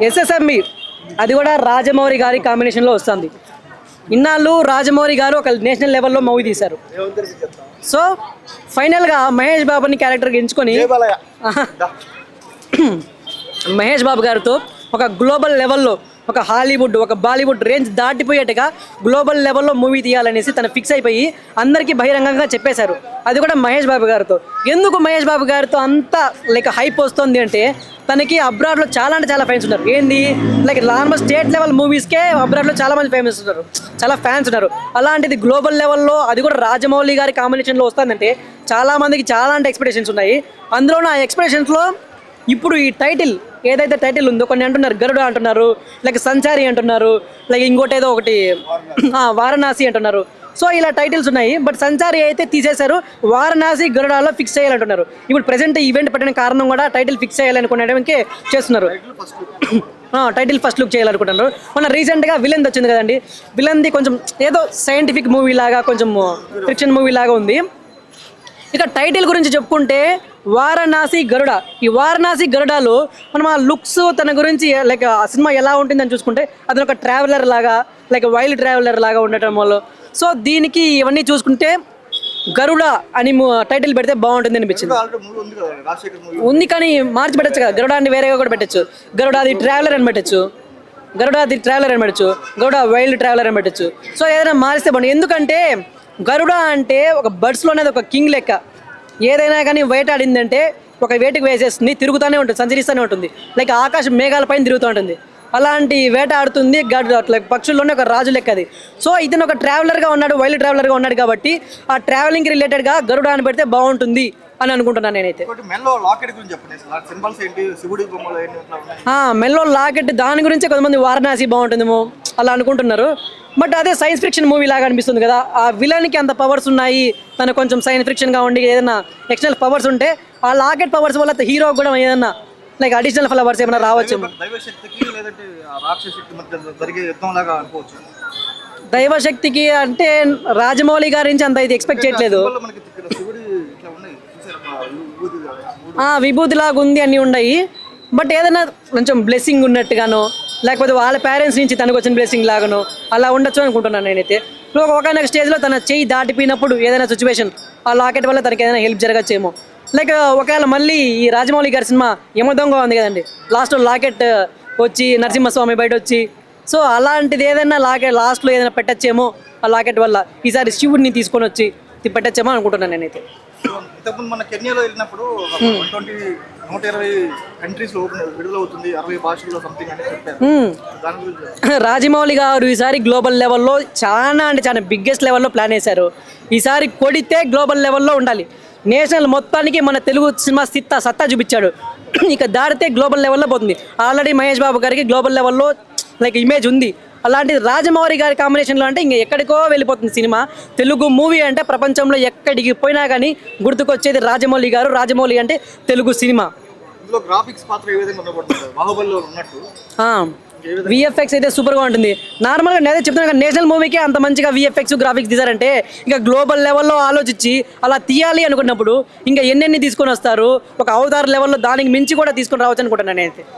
SSME అది కూడా రాజమౌళి గారి కాంబినేషన్లో వస్తుంది. ఇన్నాళ్ళు రాజమౌళి గారు ఒక నేషనల్ లెవెల్లో మూవీ తీశారు. సో ఫైనల్గా మహేష్ బాబుని క్యారెక్టర్కి ఎంచుకొని మహేష్ బాబు గారితో ఒక గ్లోబల్ లెవెల్లో ఒక హాలీవుడ్ ఒక బాలీవుడ్ రేంజ్ దాటిపోయేట్టుగా గ్లోబల్ లెవెల్లో మూవీ తీయాలనేసి తను ఫిక్స్ అయిపోయి అందరికీ బహిరంగంగా చెప్పేశారు. అది కూడా మహేష్ బాబు గారితో. ఎందుకు మహేష్ బాబు గారితో అంత లైక్ హైప్ వస్తుంది అంటే తనకి అబ్రాడ్లో చాలా అంటే చాలా ఫ్యాన్స్ ఉన్నారు. ఏంది లైక్ నార్మల్ స్టేట్ లెవెల్ మూవీస్కే అబ్రాడ్లో చాలా మంది ఫేమస్ ఉన్నారు, చాలా ఫ్యాన్స్ ఉన్నారు. అలాంటిది గ్లోబల్ లెవెల్లో అది కూడా రాజమౌళి గారి కాంబినేషన్లో వస్తుందంటే చాలామందికి చాలా అంటే ఎక్స్పెక్టేషన్స్ ఉన్నాయి. అందులో నా ఎక్స్పెక్టేషన్స్లో ఇప్పుడు ఈ టైటిల్ ఏదైతే టైటిల్ ఉందో కొన్ని అంటున్నారు గరుడ అంటున్నారు, లైక్ సంచారి అంటున్నారు, లైక్ ఇంకోటి ఏదో ఒకటి వారణాసి అంటున్నారు. సో ఇలా టైటిల్స్ ఉన్నాయి. బట్ సంచారి అయితే తీసేశారు, వారణాసి గరుడాలో ఫిక్స్ చేయాలంటున్నారు. ఇప్పుడు ప్రెసెంట్ ఈవెంట్ పెట్టిన కారణం కూడా టైటిల్ ఫిక్స్ చేయాలనుకునేదానికి చేస్తున్నారు. టైటిల్ ఫస్ట్ లుక్ చేయాలనుకుంటున్నారు. మొన్న రీసెంట్గా విలన్ వచ్చింది కదండి, విలన్ది కొంచెం ఏదో సైంటిఫిక్ మూవీ లాగా కొంచెం ఫిక్షన్ మూవీ లాగా ఉంది. ఇక టైటిల్ గురించి చెప్పుకుంటే వారణాసి గరుడ. ఈ వారణాసి గరుడాలో మనం ఆ లుక్స్ తన గురించి లైక్ ఆ సినిమా ఎలా ఉంటుందని చూసుకుంటే అతను ఒక ట్రావెలర్ లాగా లైక్ వైల్డ్ ట్రావెలర్ లాగా ఉండటం వల్ల సో దీనికి ఇవన్నీ చూసుకుంటే గరుడ అని టైటిల్ పెడితే బాగుంటుంది అనిపించింది. ఉంది కానీ మార్చి పెట్టచ్చు కదా, గరుడ అని వేరేగా కూడా పెట్టచ్చు. గరుడ అది ట్రావెలర్ అని పెట్టచ్చు, గరుడ అది ట్రావెలర్ అని పెట్టచ్చు, గరుడ వైల్డ్ ట్రావెలర్ అని పెట్టచ్చు. సో ఏదైనా మారిస్తే బాగుంది. ఎందుకంటే గరుడ అంటే ఒక బర్డ్స్లోనేది ఒక కింగ్ లెక్క. ఏదైనా కానీ వేటాడిందంటే ఒక వేటకు వేసేస్తుంది, తిరుగుతూనే ఉంటుంది, సంచరిస్తూనే ఉంటుంది, లైక్ ఆకాశం మేఘాలపైన తిరుగుతూ ఉంటుంది. అలాంటి వేట ఆడుతుంది అట్లా పక్షుల్లోనే ఒక రాజు లెక్క అది. సో ఇతను ఒక ట్రావెలర్గా ఉన్నాడు, వైల్డ్ ట్రావెలర్గా ఉన్నాడు కాబట్టి ఆ ట్రావెలింగ్కి రిలేటెడ్గా గరుడ అని పెడితే బాగుంటుంది అని అనుకుంటున్నాను నేనైతే. మెల్లో లాకెట్ దాని గురించి కొంతమంది వారణాసి బాగుంటుందేమో అలా అనుకుంటున్నారు. బట్ అదే సైన్స్ ఫిక్షన్ మూవీ లాగా అనిపిస్తుంది కదా. ఆ విలన్కి అంత పవర్స్ ఉన్నాయి, తను కొంచెం సైన్స్ ఫిక్షన్గా ఉండి ఏదైనా ఎక్స్టర్నల్ పవర్స్ ఉంటే ఆ లాకెట్ పవర్స్ వల్ల హీరో కూడా ఏదన్నా లైక్ అడిషనల్ పవర్స్ ఏమైనా రావచ్చు. దైవశక్తికి అంటే రాజమౌళి గారి నుంచి అంత ఇది ఎక్స్పెక్ట్ చేయట్లేదు. విభూతి లాగా ఉంది అన్నీ ఉన్నాయి. బట్ ఏదైనా కొంచెం బ్లెస్సింగ్ ఉన్నట్టుగానో లేకపోతే వాళ్ళ పేరెంట్స్ నుంచి తనకు వచ్చిన బ్లెస్సింగ్ లాగానో అలా ఉండొచ్చు అనుకుంటున్నాను నేనైతే. ఒకనొక స్టేజ్లో తన చెయ్యి దాటిపోయినప్పుడు ఏదైనా సిచ్యువేషన్ ఆ లాకెట్ వల్ల తనకి ఏదైనా హెల్ప్ జరగచ్చేమో. లైక్ ఒకవేళ మళ్ళీ ఈ రాజమౌళి గారి సినిమా యమదొంగ ఉంది కదండి, లాస్ట్లో లాకెట్ వచ్చి నరసింహస్వామి బయట వచ్చి సో అలాంటిది ఏదైనా లాకెట్ లాస్ట్లో ఏదైనా పెట్టచ్చేమో ఆ లాకెట్ వల్ల. ఈసారి శివుడిని తీసుకొని వచ్చి పెట్టచ్చేమో అనుకుంటున్నాను నేనైతే. ఇంతకుముందు మన కెన్యాలో వెళ్ళినప్పుడు 120 కంట్రీస్లో విడుదల అవుతుంది, 60 భాషల్లో సంథింగ్ అని చెప్పారు. రాజమౌళి గారు ఈసారి గ్లోబల్ లెవెల్లో చాలా అంటే చాలా బిగ్గెస్ట్ లెవెల్లో ప్లాన్ వేశారు. ఈసారి కొడితే గ్లోబల్ లెవెల్లో ఉండాలి. నేషనల్ మొత్తానికి మన తెలుగు సినిమా సత్తా చూపించాడు. ఇక దాడితే గ్లోబల్ లెవెల్లో పోతుంది. ఆల్రెడీ మహేష్ బాబు గారికి గ్లోబల్ లెవెల్లో లైక్ ఇమేజ్ ఉంది. అలాంటిది రాజమౌళి గారి కాంబినేషన్లో అంటే ఇంకా ఎక్కడికో వెళ్ళిపోతుంది సినిమా. తెలుగు మూవీ అంటే ప్రపంచంలో ఎక్కడికి పోయినా కానీ గుర్తుకొచ్చేది రాజమౌళి గారు. రాజమౌళి అంటే తెలుగు సినిమా. విఎఫ్ఎక్స్ అయితే సూపర్గా ఉంటుంది. నార్మల్గా నేనే చెప్తున్నా కదా, నేషనల్ మూవీకే అంత మంచిగా విఎఫ్ఎక్స్ గ్రాఫిక్స్ తీశారంటే ఇంకా గ్లోబల్ లెవెల్లో ఆలోచించి అలా తీయాలి అనుకున్నప్పుడు ఇంకా ఎన్నెన్ని తీసుకొని వస్తారు. ఒక అవతార్ లెవెల్లో దానికి మించి కూడా తీసుకొని రావచ్చు అనుకుంటున్నాను నేనైతే.